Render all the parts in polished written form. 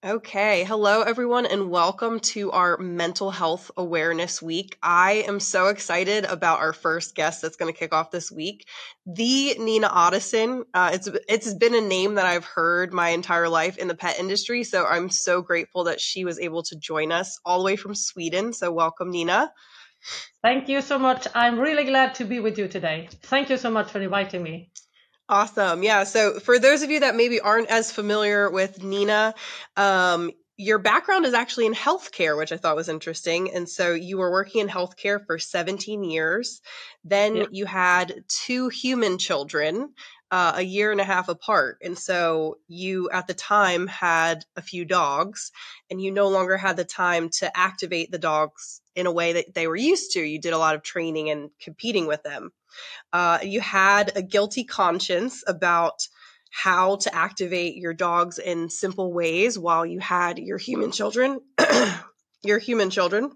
Okay. Hello, everyone, and welcome to our Mental Health Awareness Week. I am so excited about our first guest that's going to kick off this week, the Nina Ottosson. It's been a name that I've heard my entire life in the pet industry, so I'm so grateful that she was able to join us all the way from Sweden. So welcome, Nina. Thank you so much. I'm really glad to be with you today. Thank you so much for inviting me. Awesome. Yeah. So for those of you that maybe aren't as familiar with Nina, your background is actually in healthcare, which I thought was interesting. And so you were working in healthcare for 17 years. Then Yeah. you had two human children, a year and a half apart. And so you, at the time, had a few dogs, and you no longer had the time to activate the dogs in a way that they were used to. You did a lot of training and competing with them. You had a guilty conscience about how to activate your dogs in simple ways while you had your human children. your human children.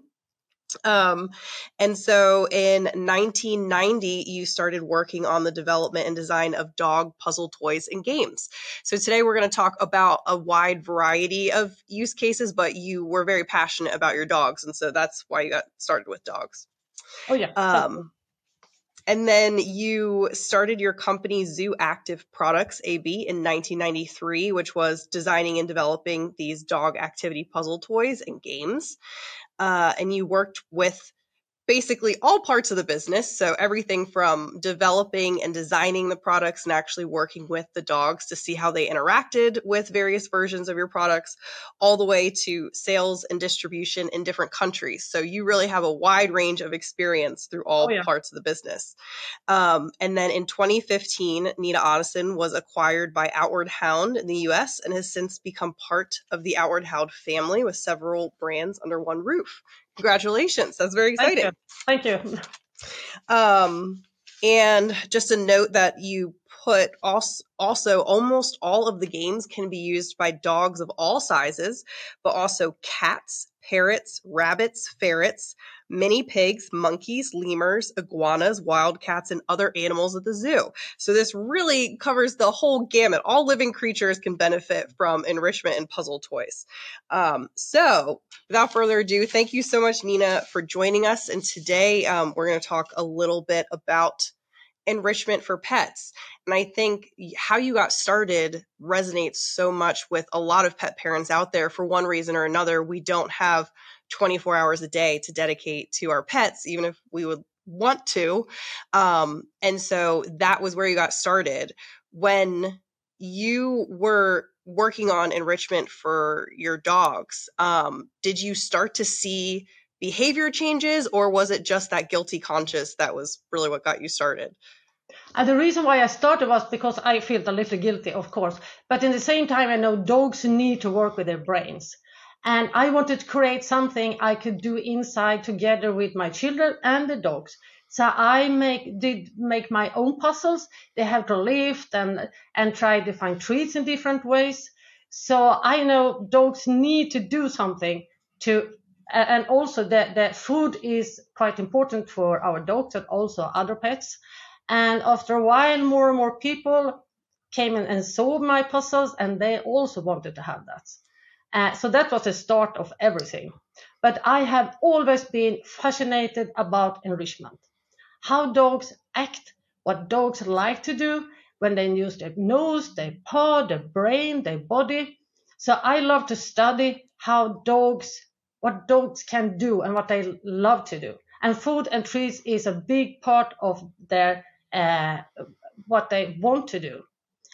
And so in 1990, you started working on the development and design of dog puzzle toys and games. So today we're going to talk about a wide variety of use cases, but you were very passionate about your dogs. And so that's why you got started with dogs. Oh, yeah. And then you started your company Zoo Active Products AB in 1993, which was designing and developing these dog activity puzzle toys and games. And you worked with basically all parts of the business. So everything from developing and designing the products and actually working with the dogs to see how they interacted with various versions of your products, all the way to sales and distribution in different countries. So you really have a wide range of experience through all parts of the business. And then in 2015, Nina Ottosson was acquired by Outward Hound in the US and has since become part of the Outward Hound family with several brands under one roof. Congratulations. That's very exciting. Thank you. And just a note that you put also almost all of the games can be used by dogs of all sizes, but also cats, parrots, rabbits, ferrets, mini pigs, monkeys, lemurs, iguanas, wildcats, and other animals at the zoo. So this really covers the whole gamut. All living creatures can benefit from enrichment and puzzle toys. So without further ado, thank you so much, Nina, for joining us. And today we're going to talk a little bit about enrichment for pets. And I think how you got started resonates so much with a lot of pet parents out there. For one reason or another, we don't have 24 hours a day to dedicate to our pets, even if we would want to. And so that was where you got started. When you were working on enrichment for your dogs, did you start to see behavior changes, or was it just that guilty conscience that was really what got you started? And the reason why I started was because I felt a little guilty, of course. But in the same time, I know dogs need to work with their brains. And I wanted to create something I could do inside together with my children and the dogs. So I did make my own puzzles. They have to lift and try to find treats in different ways. So I know dogs need to do something and also the food is quite important for our dogs and also other pets. And after a while, more and more people came in and saw my puzzles, and they also wanted to have that. So that was the start of everything. But I have always been fascinated about enrichment, how dogs act, what dogs like to do when they use their nose, their paw, their brain, their body. So I love to study what dogs can do and what they love to do. And food and treats is a big part of their what they want to do.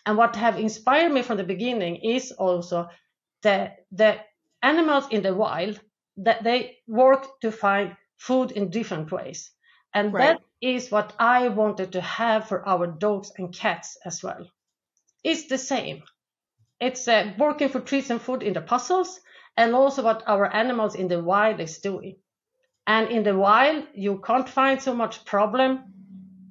And what have inspired me from the beginning is also the animals in the wild, that they work to find food in different ways. And that is what I wanted to have for our dogs and cats as well. It's the same. It's working for treats and food in the puzzles, and also what our animals in the wild is doing. And in the wild, you can't find so much problem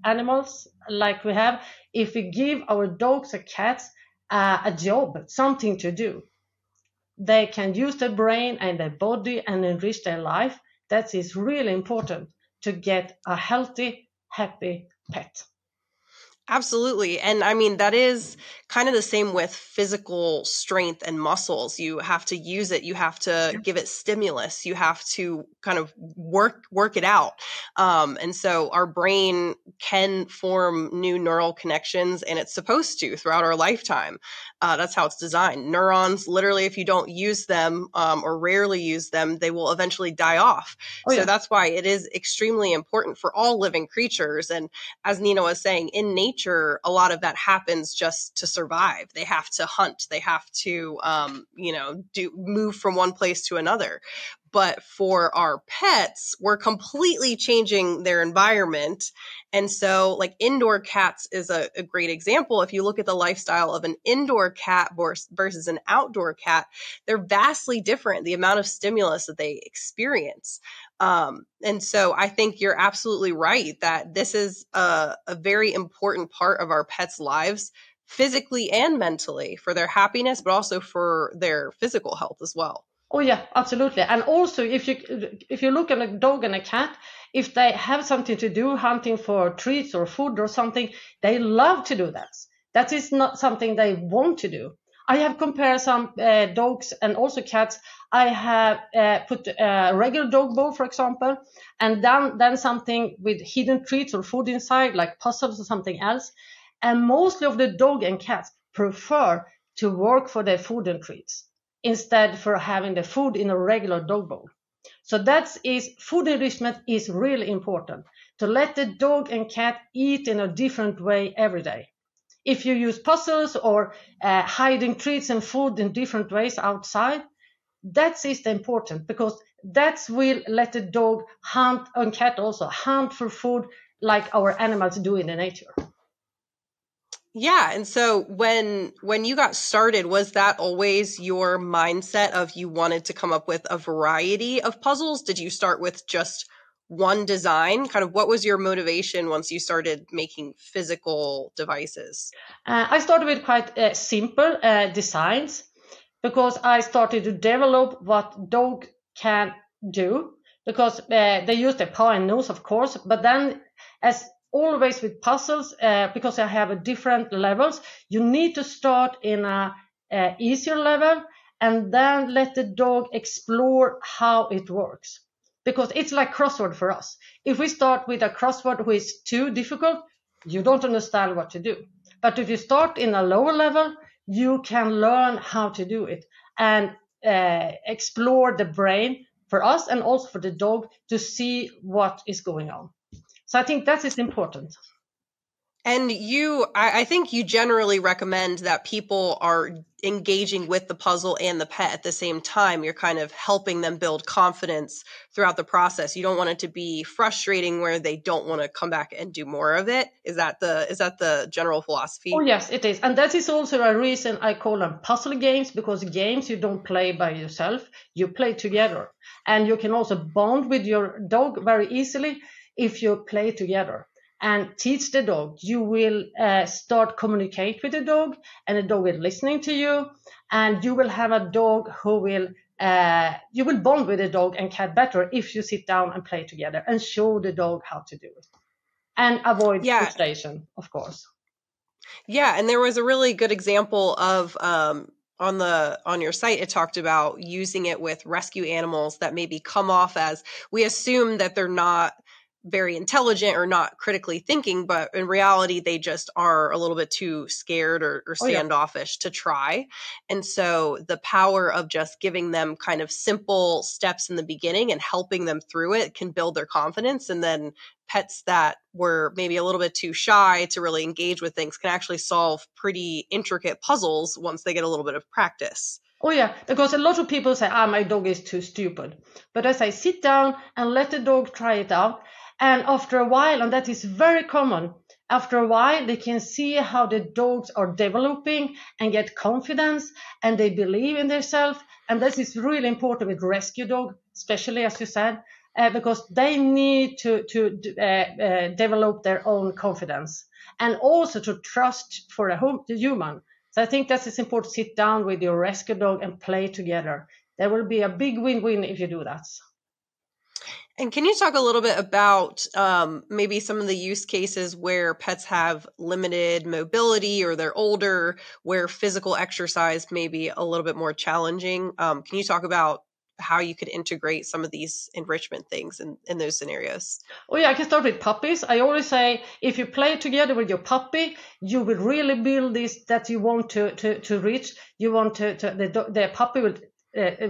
animals like we have if we give our dogs and cats a job, something to do. They can use their brain and their body and enrich their life. That is really important to get a healthy, happy pet. Absolutely. And I mean, that is kind of the same with physical strength and muscles. You have to use it. You have to give it stimulus. You have to kind of work it out. And so our brain can form new neural connections, and it's supposed to throughout our lifetime. That's how it's designed. Neurons, literally, if you don't use them or rarely use them, they will eventually die off. Oh So yeah. that's why it is extremely important for all living creatures. And as Nina was saying, in nature, a lot of that happens just to survive. They have to hunt. They have to, move from one place to another. But for our pets, we're completely changing their environment. And so, like, indoor cats is a great example. If you look at the lifestyle of an indoor cat versus an outdoor cat, they're vastly different, the amount of stimulus that they experience. And so I think you're absolutely right that this is a very important part of our pets' lives, physically and mentally, for their happiness, but also for their physical health as well. Oh yeah, absolutely. And also, if you look at a dog and a cat, if they have something to do, hunting for treats or food or something, they love to do that. That is not something they want to do. I have compared some dogs and also cats. I have put a regular dog bowl, for example, and then something with hidden treats or food inside, like puzzles or something else. And mostly of the dog and cats prefer to work for their food and treats instead for having the food in a regular dog bowl. So food enrichment is really important to let the dog and cat eat in a different way every day. If you use puzzles or hiding treats and food in different ways outside, that is important because that will let the dog hunt and cat also hunt for food like our animals do in the nature. Yeah. And so when you got started, was that always your mindset of you wanted to come up with a variety of puzzles? Did you start with just one design? Kind of what was your motivation once you started making physical devices? I started with quite simple designs because I started to develop what dog can do because they use their paw and nose, of course, but then as always with puzzles, because I have a different levels, you need to start in a easier level and then let the dog explore how it works. Because it's like crossword for us. If we start with a crossword which is too difficult, you don't understand what to do. But if you start in a lower level, you can learn how to do it and explore the brain for us and also for the dog to see what is going on. So I think that is important. And I think you generally recommend that people are engaging with the puzzle and the pet at the same time. You're kind of helping them build confidence throughout the process. You don't want it to be frustrating where they don't want to come back and do more of it. Is that the general philosophy? Oh yes, it is. And that is also a reason I call them puzzle games, because games you don't play by yourself, you play together. And you can also bond with your dog very easily if you play together. And teach the dog. You will start communicate with the dog, and the dog will listening to you, and you will have a dog who will you will bond with the dog and cat better if you sit down and play together and show the dog how to do it, and avoid frustration, of course. Yeah, and there was a really good example of on your site, it talked about using it with rescue animals that maybe come off as, we assume that they're not very intelligent or not critically thinking, but in reality, they just are a little bit too scared or standoffish to try. And so the power of just giving them kind of simple steps in the beginning and helping them through it can build their confidence. And then pets that were maybe a little bit too shy to really engage with things can actually solve pretty intricate puzzles once they get a little bit of practice. Oh yeah, because a lot of people say, my dog is too stupid. But as I sit down and let the dog try it out, and after a while, and that is very common, after a while they can see how the dogs are developing and get confidence and they believe in themselves. And this is really important with rescue dog, especially as you said, because they need to develop their own confidence and also to trust for the human. So I think that is important to sit down with your rescue dog and play together. There will be a big win-win if you do that. And can you talk a little bit about maybe some of the use cases where pets have limited mobility or they're older, where physical exercise may be a little bit more challenging? Can you talk about how you could integrate some of these enrichment things in those scenarios? Oh yeah, I can start with puppies. I always say if you play together with your puppy, you will really build this that you want to reach. You want the puppy will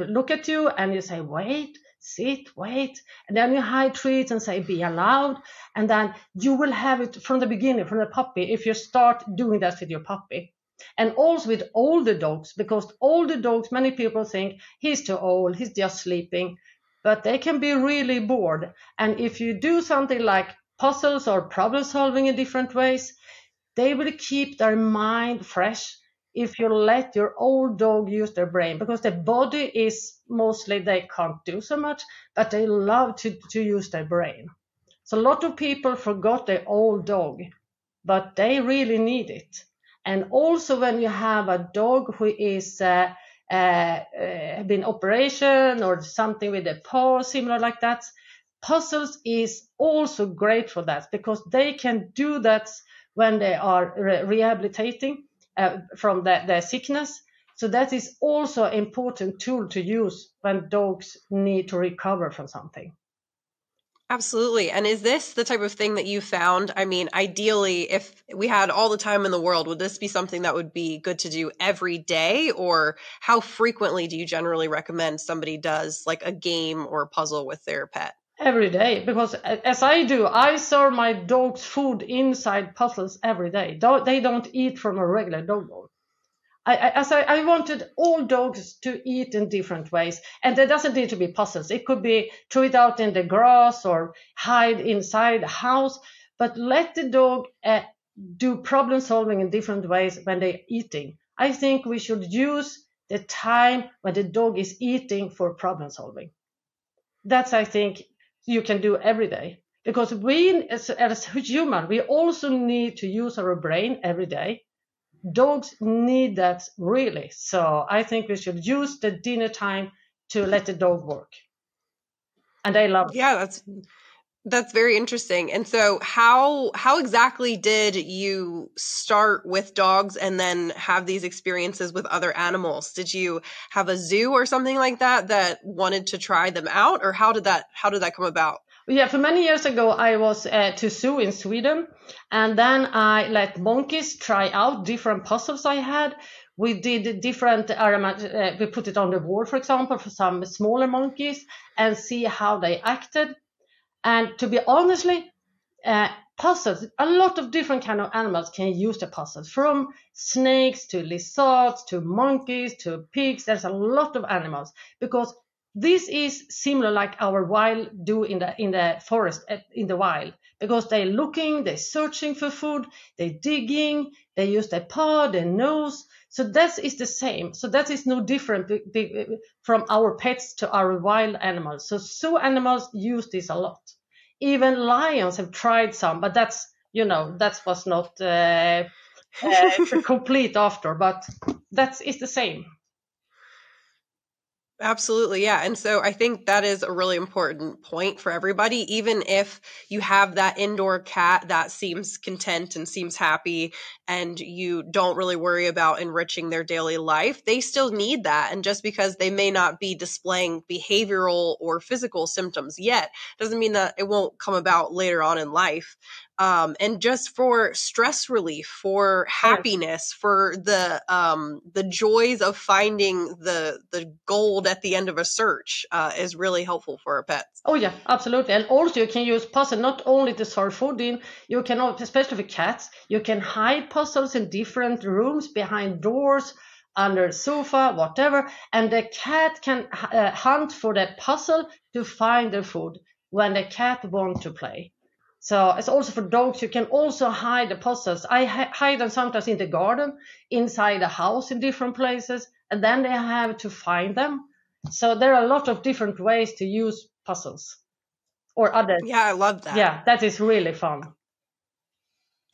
look at you and you say, wait, sit, wait. And then you hide treats and say, be allowed. And then you will have it from the beginning, from the puppy, if you start doing that with your puppy. And also with older dogs, because older dogs, many people think he's too old, he's just sleeping, but they can be really bored. And if you do something like puzzles or problem solving in different ways, they will keep their mind fresh if you let your old dog use their brain, because the body is mostly they can't do so much, but they love to use their brain. So a lot of people forgot their old dog, but they really need it. And also when you have a dog who is been operation or something with a paw similar like that, puzzles is also great for that, because they can do that when they are rehabilitating from the sickness. So that is also an important tool to use when dogs need to recover from something. Absolutely. And is this the type of thing that you found? I mean, ideally, if we had all the time in the world, would this be something that would be good to do every day? Or how frequently do you generally recommend somebody does like a game or puzzle with their pet? Every day, because as I do, I serve my dogs food inside puzzles every day. They don't eat from a regular dog bowl. I wanted all dogs to eat in different ways, and it doesn't need to be puzzles. It could be throw it out in the grass or hide inside the house, but let the dog do problem solving in different ways when they're eating. I think we should use the time when the dog is eating for problem solving. That's, I think, you can do every day, because we as human, we also need to use our brain every day. Dogs need that really. So I think we should use the dinner time to let the dog work. And they love it. Yeah, that's very interesting. And so how exactly did you start with dogs and then have these experiences with other animals? Did you have a zoo or something like that wanted to try them out, or how did that come about? Yeah, for many years ago, I was to zoo in Sweden, and then I let monkeys try out different puzzles I had. We did different we put it on the wall, for example, for some smaller monkeys, and see how they acted. And to be honestly, puzzles, a lot of different kind of animals can use the puzzles, from snakes to lizards to monkeys to pigs. There's a lot of animals, because this is similar like our wild do in the forest, in the wild, because they're looking, they're searching for food, they're digging, they use their paw, their nose. So that is the same. So that is no different from our pets to our wild animals. So zoo animals use this a lot. Even lions have tried some, but that was not complete after, but that is the same. Absolutely. Yeah. And so I think that is a really important point for everybody. Even if you have that indoor cat that seems content and seems happy and you don't really worry about enriching their daily life, they still need that. And just because they may not be displaying behavioral or physical symptoms yet, doesn't mean that it won't come about later on in life. And just for stress relief, for happiness, for the joys of finding the gold at the end of a search is really helpful for our pets. Oh yeah, absolutely. And also you can use puzzle not only to serve food in, you can, especially for cats, you can hide puzzles in different rooms, behind doors, under sofa, whatever, and the cat can hunt for that puzzle to find the food when the cat wants to play. So it's also for dogs. You can also hide the puzzles. I hide them sometimes in the garden, inside the house, in different places, and then they have to find them. So there are a lot of different ways to use puzzles or other. Yeah, I love that. Yeah, that is really fun.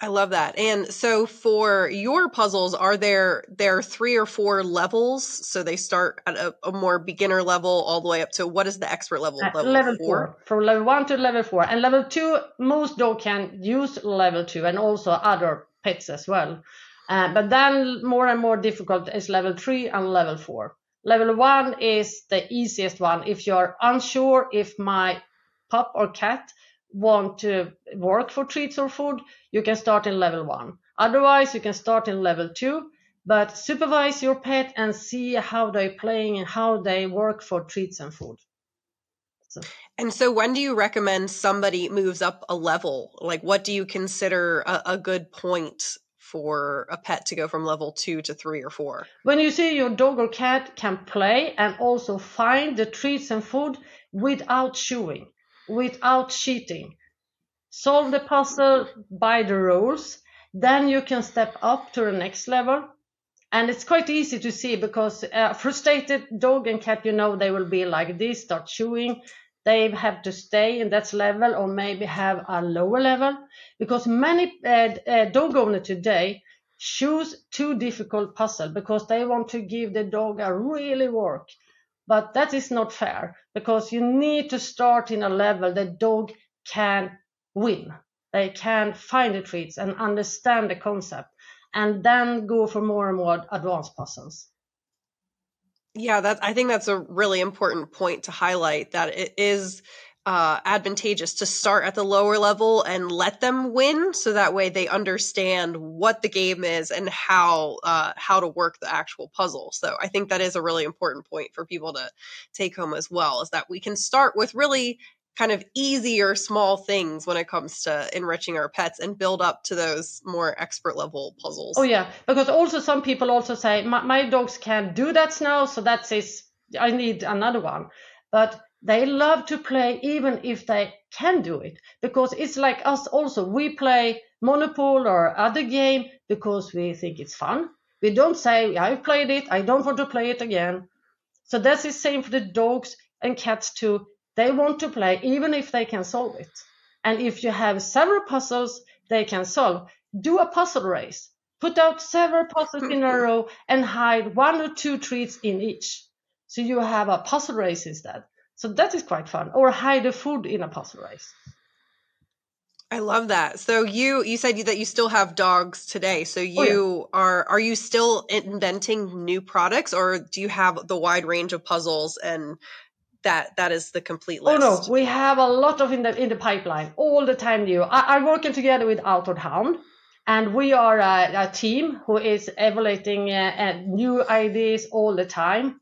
I love that. And so for your puzzles, are there 3 or 4 levels? So they start at a more beginner level all the way up to, what is the expert level? Level 4? 4, from level 1 to level 4. And level 2, most dogs can use level 2 and also other pets as well. But then more and more difficult is level 3 and level 4. Level 1 is the easiest one. If you're unsure if my pup or cat want to work for treats or food, you can start in level 1. Otherwise, you can start in level 2, but supervise your pet and see how they're playing and how they work for treats and food. And so when do you recommend somebody moves up a level? Like, what do you consider a good point for a pet to go from level 2 to 3 or 4? When you see your dog or cat can play and also find the treats and food without chewing, without cheating, solve the puzzle by the rules, then you can step up to the next level. And it's quite easy to see, because frustrated dog and cat, they will be like this, start chewing. They have to stay in that level or maybe have a lower level, because many dog owners today choose too difficult puzzle because they want to give the dog a really work. But that is not fair, because you need to start in a level the dog can win. They can find the treats and understand the concept, and then go for more and more advanced puzzles. Yeah, I think that's a really important point to highlight, that it is advantageous to start at the lower level and let them win, so that way they understand what the game is and how to work the actual puzzle. So I think that is a really important point for people to take home as well, is that we can start with really kind of easier small things when it comes to enriching our pets and build up to those more expert level puzzles. Oh yeah, because also some people also say my dogs can't do that now, so I need another one. But they love to play even if they can do it, because it's like us also. We play Monopoly or other game because we think it's fun. We don't say, I've played it, I don't want to play it again. So that's the same for the dogs and cats too. They want to play even if they can solve it. And if you have several puzzles they can solve, do a puzzle race. Put out several puzzles in a row and hide 1 or 2 treats in each. So you have a puzzle race instead. So that is quite fun. Or hide the food in a puzzle race. I love that. So you said that you still have dogs today. So are you still inventing new products, or do you have the wide range of puzzles and that is the complete list? Oh no, we have a lot of in the pipeline all the time new. I'm working together with Ottosson, and we are a team who is evaluating new ideas all the time.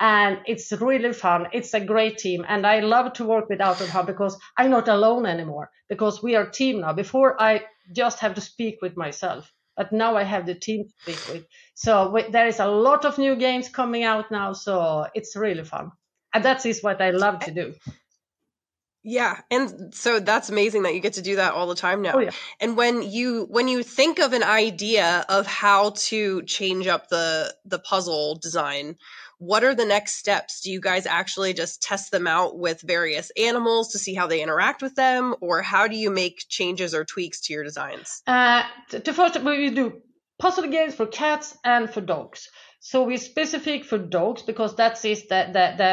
And it's really fun. It's a great team. And I love to work with Ottosson because I'm not alone anymore, because we are a team now. Before I just have to speak with myself, but now I have the team to speak with. So there is a lot of new games coming out now. So it's really fun. And that is what I love to do. Yeah. And so that's amazing that you get to do that all the time now. Oh, yeah. And when you think of an idea of how to change up the puzzle design, what are the next steps? Do you guys actually just test them out with various animals to see how they interact with them? Or how do you make changes or tweaks to your designs? First, we do puzzle games for cats and for dogs. So we're specific for dogs because that is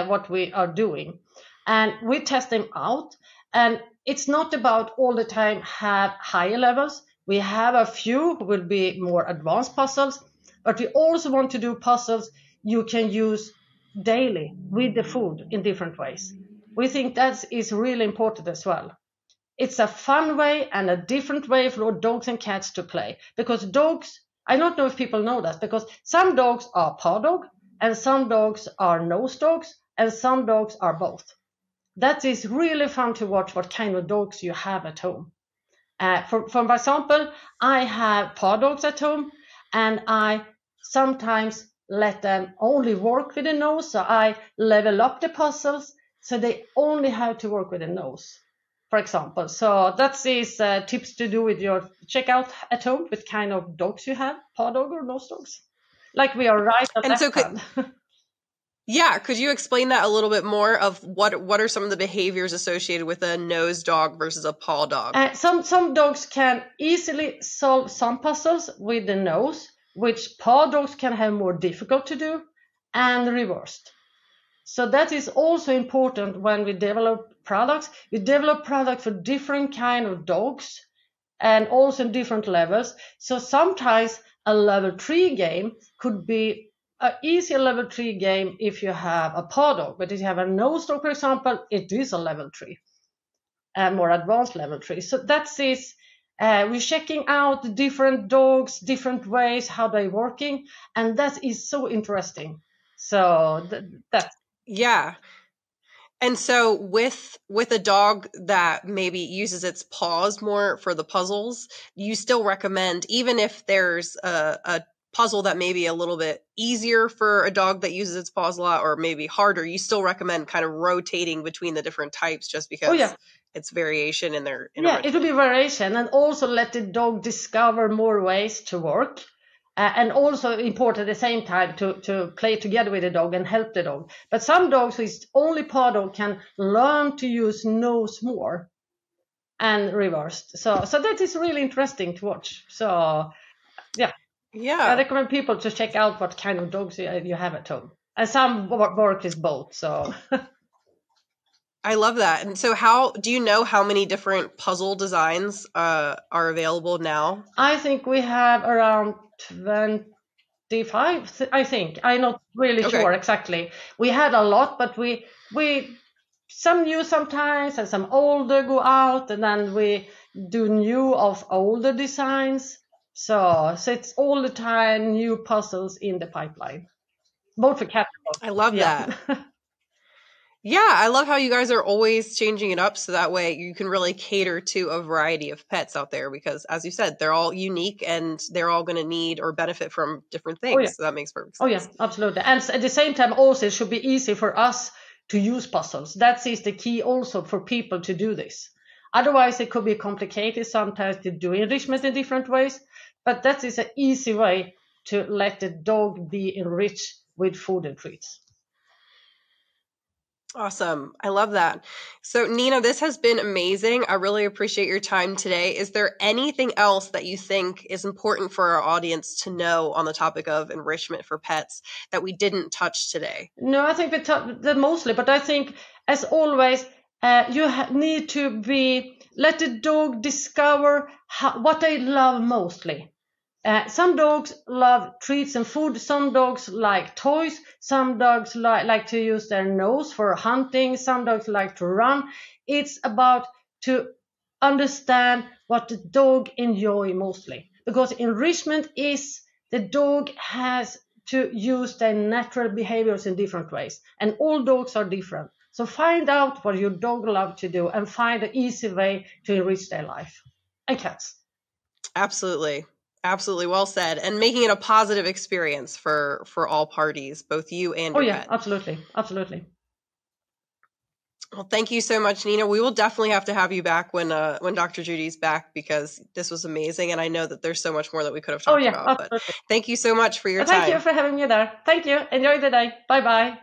what we are doing. And we test them out. And it's not about all the time have higher levels. We have a few who will be more advanced puzzles, but we also want to do puzzles you can use daily with the food in different ways. We think that is really important as well. It's a fun way and a different way for dogs and cats to play, because dogs, I don't know if people know that, because some dogs are paw dog and some dogs are nose dogs and some dogs are both. That is really fun to watch what kind of dogs you have at home. For example, I have paw dogs at home, and I sometimes let them only work with the nose, so I level up the puzzles so they only have to work with the nose, for example. So that is tips to do with your checkout at home with kind of dogs you have, paw dog or nose dogs, like we are right at and that so time. Yeah, could you explain that a little bit more of what are some of the behaviors associated with a nose dog versus a paw dog? Some dogs can easily solve some puzzles with the nose, which paw dogs can have more difficult to do, and reversed. So that is also important when we develop products. We develop products for different kind of dogs and also in different levels. So sometimes a level 3 game could be an easier level 3 game if you have a paw dog, but if you have a nose dog, for example, it is a level 3, a more advanced level 3. So that is, we're checking out the different dogs, different ways, how they're working, and that is so interesting. So that's Yeah. And so with a dog that maybe uses its paws more for the puzzles, you still recommend, even if there's a puzzle that may be a little bit easier for a dog that uses its paws a lot or maybe harder, you still recommend kind of rotating between the different types just because it's variation in their enrichment. It will be variation, and also let the dog discover more ways to work. And also important at the same time to play together with the dog and help the dog. But some dogs with only paw dog can learn to use nose more and reversed. So that is really interesting to watch. So yeah, I recommend people to check out what kind of dogs you have at home. And some work with both. So I love that. And so do you know how many different puzzle designs are available now? I think we have around 25, I think. I'm not really sure exactly. We had a lot, but we some new sometimes and some older go out, and then we do new of older designs. So it's all the time new puzzles in the pipeline, both for cat and dog. I love that. Yeah, I love how you guys are always changing it up so that way you can really cater to a variety of pets out there because, as you said, they're all unique and they're all going to need or benefit from different things. So that makes perfect sense. Oh, yeah, absolutely. And at the same time, also, it should be easy for us to use puzzles. That is the key also for people to do this. Otherwise, it could be complicated sometimes to do enrichment in different ways, but that is an easy way to let the dog be enriched with food and treats. Awesome. I love that. So Nina, this has been amazing. I really appreciate your time today. Is there anything else that you think is important for our audience to know on the topic of enrichment for pets that we didn't touch today? No, I think we touched that mostly, but I think as always, you need to let the dog discover what they love mostly. Some dogs love treats and food. Some dogs like toys. Some dogs like to use their nose for hunting. Some dogs like to run. It's about to understand what the dog enjoy mostly. Because enrichment is the dog has to use their natural behaviors in different ways. And all dogs are different. So find out what your dog loves to do and find an easy way to enrich their life. And cats. Absolutely. Absolutely. Well said. And making it a positive experience for all parties, both you and your pet. Absolutely. Absolutely. Well, thank you so much, Nina. We will definitely have to have you back when Dr. Judy's back because this was amazing. And I know that there's so much more that we could have talked about. Absolutely. But thank you so much for your time. Thank you for having me there. Thank you. Enjoy the day. Bye-bye.